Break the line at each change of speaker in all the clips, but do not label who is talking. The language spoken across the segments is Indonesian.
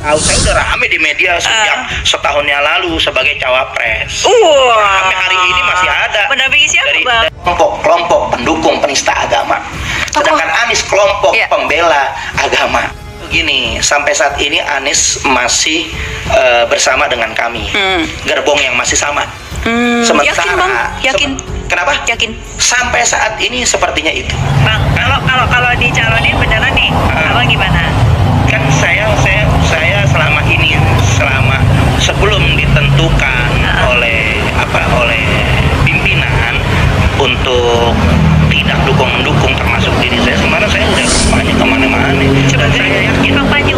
Tahu saya udah rame di media sejak setahun yang lalu sebagai cawapres. Sampai hari ini masih ada.
Mendampingi siapa, Bang?
Dari kelompok pendukung penista agama. Sedangkan Anies kelompok pembela agama. Begini, sampai saat ini Anies masih bersama dengan kami. Gerbong yang masih sama. Sementara,
yakin, Bang? Yakin?
Kenapa?
Yakin?
Sampai saat ini sepertinya itu.
Bang, kalau dicalonin beneran nih, Abang gimana?
Kan saya selama ini, sebelum ditentukan oleh pimpinan untuk tidak mendukung termasuk diri saya, sebenarnya saya udah kampanye kemana-mana.
Coba saya yakin kampanye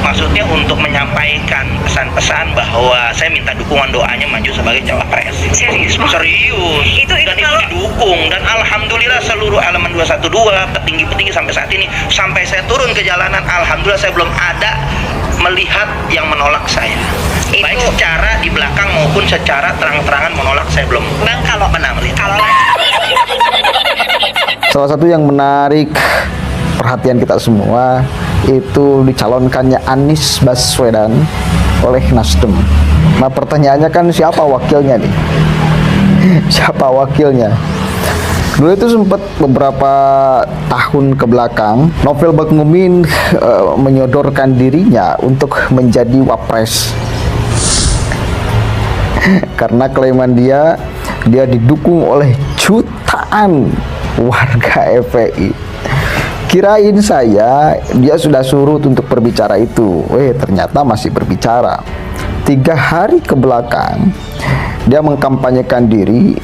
maksudnya untuk menyampaikan pesan-pesan bahwa saya minta dukungan doanya maju sebagai cawapres.
Serius, Bang?
Serius.
Itu
dan
kalau
itu didukung, dan alhamdulillah seluruh elemen 212 petinggi-petinggi sampai saat ini, sampai saya turun ke jalanan, alhamdulillah saya belum ada melihat yang menolak saya. Baik secara di belakang maupun secara terang-terangan menolak, saya belum.
Bang, kalau
pernah melihat.
Salah satu yang menarik perhatian kita semua itu dicalonkannya Anies Baswedan oleh Nasdem. Nah, pertanyaannya kan siapa wakilnya nih? Siapa wakilnya? Dulu itu sempat beberapa tahun ke belakang Novel Bakmumin menyodorkan dirinya untuk menjadi wapres. Karena klaiman dia didukung oleh jutaan warga FPI. Kirain saya dia sudah surut untuk berbicara itu. Ternyata masih berbicara. 3 hari ke belakang dia mengkampanyekan diri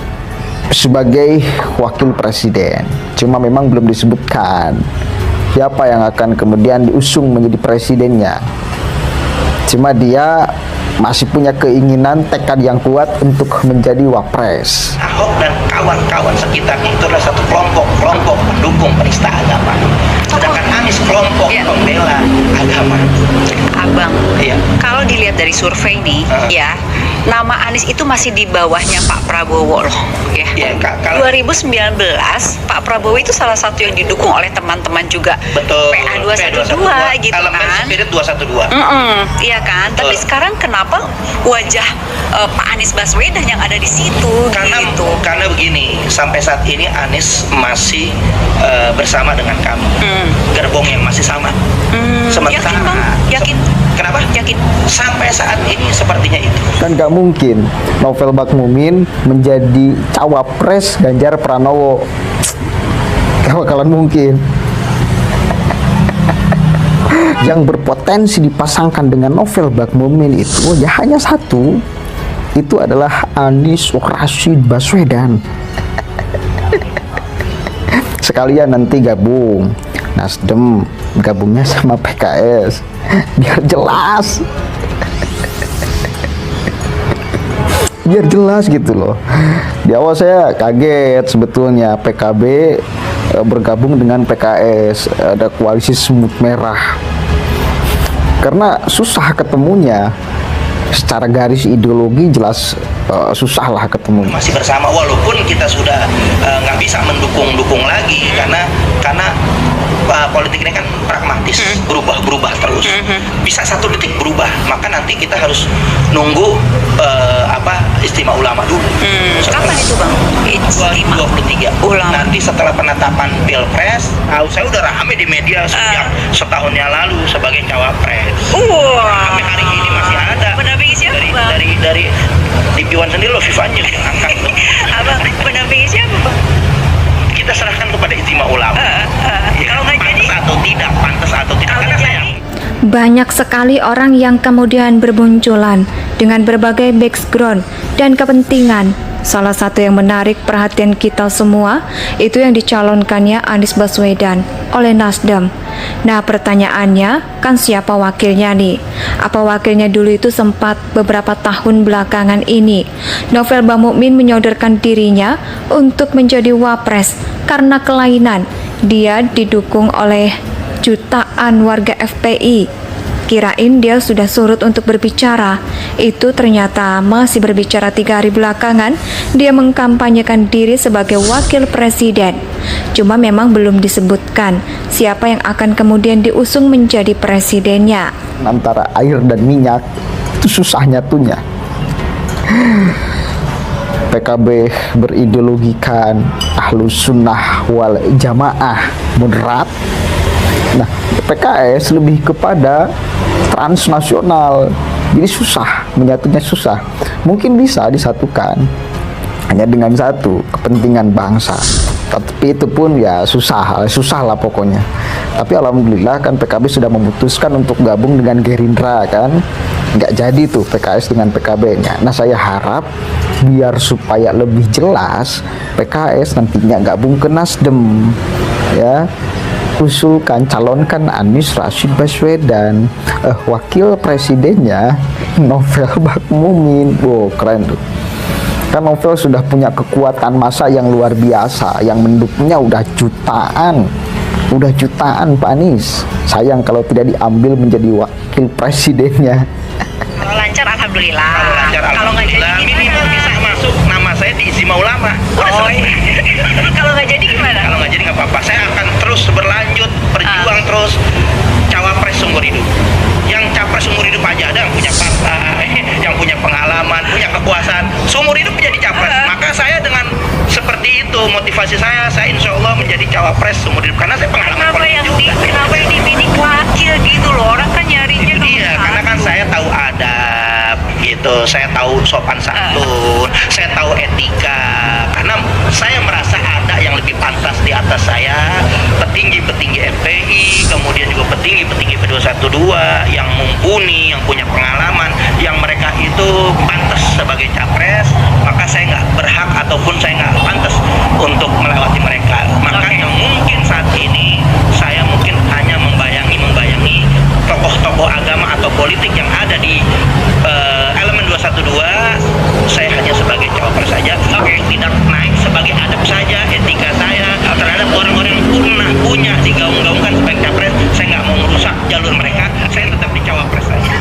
sebagai wakil presiden. Cuma memang belum disebutkan siapa yang akan kemudian diusung menjadi presidennya. Cuma dia masih punya keinginan, tekad yang kuat untuk menjadi wapres.
Ahok dan kawan-kawan sekitarnya itu adalah satu kelompok pendukung penista agama. Sedangkan Anies kelompok pembela agama.
Abang, kalau dilihat dari survei nih, nama Anies itu masih di bawahnya Pak Prabowo loh, ya. 2019 Pak Prabowo itu salah satu yang didukung oleh teman-teman juga.
Betul.
PA 212 gitu
elemen
kan.
Spirit 212.
Iya kan. Tapi sekarang kenapa wajah Pak Anies Baswedan yang ada di situ?
Karena begini, sampai saat ini Anies masih bersama dengan kami. Gerbong yang masih sama. Sementara,
yakin, Bang? Yakin?
Kenapa?
Yakin?
Sampai saat ini sepertinya itu.
Kan gak mungkin Novel Bakmumin menjadi cawapres Ganjar Pranowo. Gak bakalan mungkin. Yang berpotensi dipasangkan dengan Novel Bakmumin itu ya hanya satu. Itu adalah Anies Rashid Baswedan. Sekalian nanti gabung Nasdem, gabungnya sama PKS biar jelas. Biar jelas gitu loh. Di awal saya kaget sebetulnya PKB bergabung dengan PKS, ada koalisi semut merah. Karena susah ketemunya. Secara garis ideologi jelas susah lah ketemu.
Masih bersama walaupun kita sudah nggak bisa mendukung lagi karena politik ini kan pragmatis, berubah terus. Bisa 1 detik berubah, maka nanti kita harus nunggu istimewa ulama dulu.
Kapan itu, Bang?
2023. Nanti setelah penetapan Pilpres, saya udah rame di media sejak setahun yang lalu sebagai cawapres. Sampai hari ini masih ada.
Mendampingi siapa, Bang?
Dari Dipiwan sendiri loh, Vivanya yang angkat.
Abang, mendampingi siapa, Bang?
Kita serahkan kepada istimewa ulama.
Kalau nggak jadi,
pantas atau tidak, karena saya
banyak sekali orang yang kemudian bermunculan dengan berbagai background dan kepentingan. Salah satu yang menarik perhatian kita semua itu yang dicalonkannya Anies Baswedan oleh Nasdem. Nah, pertanyaannya kan siapa wakilnya nih? Apa wakilnya dulu itu sempat beberapa tahun belakangan ini Novel Bakmumin menyodorkan dirinya untuk menjadi wapres karena kelainan dia didukung oleh jutaan warga FPI. Kirain dia sudah surut untuk berbicara. Itu ternyata masih berbicara 3 hari belakangan. Dia mengkampanyekan diri sebagai wakil presiden. Cuma memang belum disebutkan siapa yang akan kemudian diusung menjadi presidennya.
Antara air dan minyak itu susah nyatunya. PKB berideologikan Ahlus Sunnah wal Jamaah moderat. Nah, PKS lebih kepada transnasional. Jadi susah, menyatunya susah. Mungkin bisa disatukan hanya dengan satu kepentingan bangsa. Tapi itu pun ya susah lah pokoknya. Tapi alhamdulillah kan PKB sudah memutuskan untuk gabung dengan Gerindra kan. Nggak jadi tuh PKS dengan PKB-nya. Nah, saya harap biar supaya lebih jelas PKS nantinya gabung ke Nasdem ya, usulkan calonkan Anies Rashid Baswedan, wakil presidennya Novel Bakmumin. Wow, keren tuh. Kan Novel sudah punya kekuatan massa yang luar biasa, yang mendukungnya udah jutaan Pak Anies. Sayang kalau tidak diambil menjadi wakil presidennya.
Kalau lancar alhamdulillah.
Kalau lancar
Kalau nggak jadi
alhamdulillah,
gimana?
minimal bisa masuk nama saya di Istimewa Ulama. Udah
Oh,
selesai.
kalau nggak jadi gimana?
Kalau nggak jadi nggak apa-apa, saya akan terus berlanjut berjuang terus cawapres seumur hidup. Yang capres seumur hidup aja ada yang punya partai, yang punya pengalaman, punya kekuasaan, seumur hidup menjadi capres. Maka saya dengan seperti itu motivasi saya insya Allah menjadi cawapres seumur hidup karena saya pengalaman
Kenapa
politik
yang
juga.
kenapa yang dibidik wakil gitu loh? Orang kan nyarinya
Itu dia, karena kan saya tahu adab gitu, saya tahu sopan santun, saya tahu etika, karena saya merasa ada yang lebih pantas di atas saya, petinggi-petinggi FPI, kemudian juga petinggi-petinggi P212 yang mumpuni, yang punya pengalaman, yang mereka itu pantas sebagai capres, maka saya nggak berhak ataupun saya nggak pantas untuk melewati mereka. Makanya mungkin saat ini saya mungkin hanya membayangi tokoh-tokoh agama atau politik yang ada di elemen 212. Saya hanya sebagai cawapres saja, tidak naik sebagai adab saja, etika saya terhadap orang-orang yang pernah punya digaung-gaungkan sebagai capres. Saya nggak mau merusak jalur mereka, saya tetap di cawapres saja.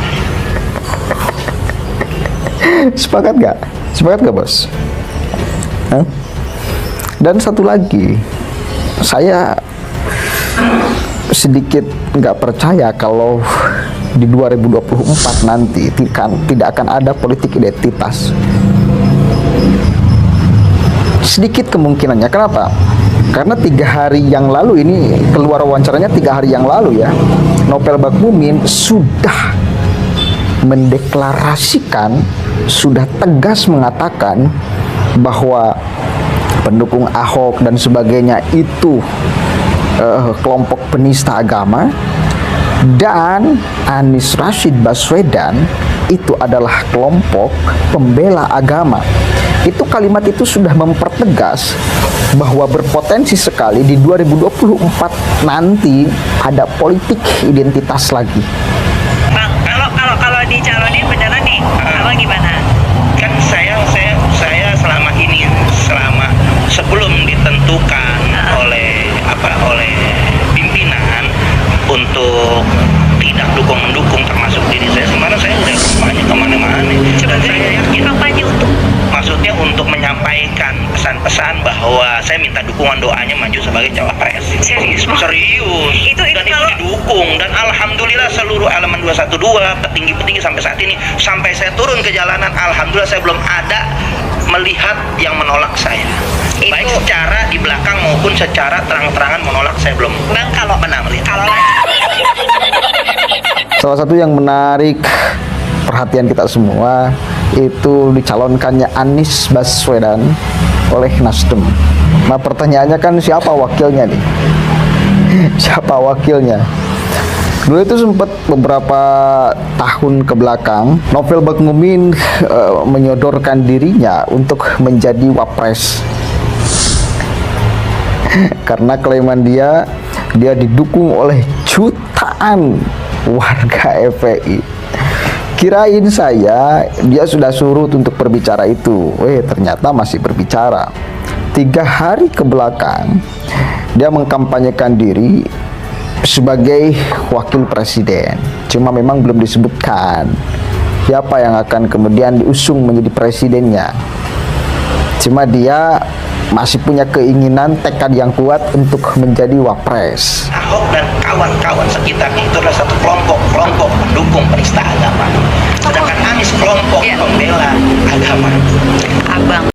Sepakat nggak? Sepakat nggak, Bos? Hah? Dan satu lagi, saya sedikit nggak percaya kalau di 2024 nanti tidak akan ada politik identitas. Sedikit kemungkinannya. Kenapa? Karena 3 hari yang lalu ini keluar wawancaranya 3 hari yang lalu ya, Novel Bakmumin sudah mendeklarasikan, sudah tegas mengatakan bahwa pendukung Ahok dan sebagainya itu kelompok penista agama, dan Anies Rashid Baswedan itu adalah kelompok pembela agama. Itu kalimat itu sudah mempertegas bahwa berpotensi sekali di 2024 nanti ada politik identitas lagi.
Bang, kalau dicalonin beneran nih, abang gimana?
Kan saya selama ini, sebelum ditentukan oleh pimpinan untuk tidak mendukung termasuk diri saya, sebenarnya saya udah kampanye kemana-mana. Dan saya yakin
Kampanye untuk
maksudnya untuk menyampaikan pesan-pesan bahwa saya minta dukungan doanya maju sebagai cawapres.
Serius, Bang?
Serius.
Itu
Dan itu
kalau
didukung, dan alhamdulillah seluruh elemen 212 petinggi-petinggi sampai saat ini, sampai saya turun ke jalanan, alhamdulillah saya belum ada melihat yang menolak saya.
Itu-
Baik secara di belakang maupun secara terang-terangan menolak, saya belum
Bang, kalau
pernah melihat.
kalau
Salah satu yang menarik perhatian kita semua itu dicalonkannya Anies Baswedan oleh Nasdem. Nah, pertanyaannya kan siapa wakilnya nih? Siapa wakilnya? Dulu itu sempat beberapa tahun ke belakang Novel Bakmumin menyodorkan dirinya untuk menjadi wapres. Karena kelaiman dia didukung oleh jutaan warga FPI. Kirain saya dia sudah surut untuk berbicara itu. Ternyata masih berbicara. 3 hari ke belakang dia mengkampanyekan diri sebagai wakil presiden. Cuma memang belum disebutkan siapa yang akan kemudian diusung menjadi presidennya. Cuma dia masih punya keinginan, tekad yang kuat untuk menjadi wapres.
Ahok dan kawan-kawan sekitarnya itu adalah satu kelompok pendukung penista agama.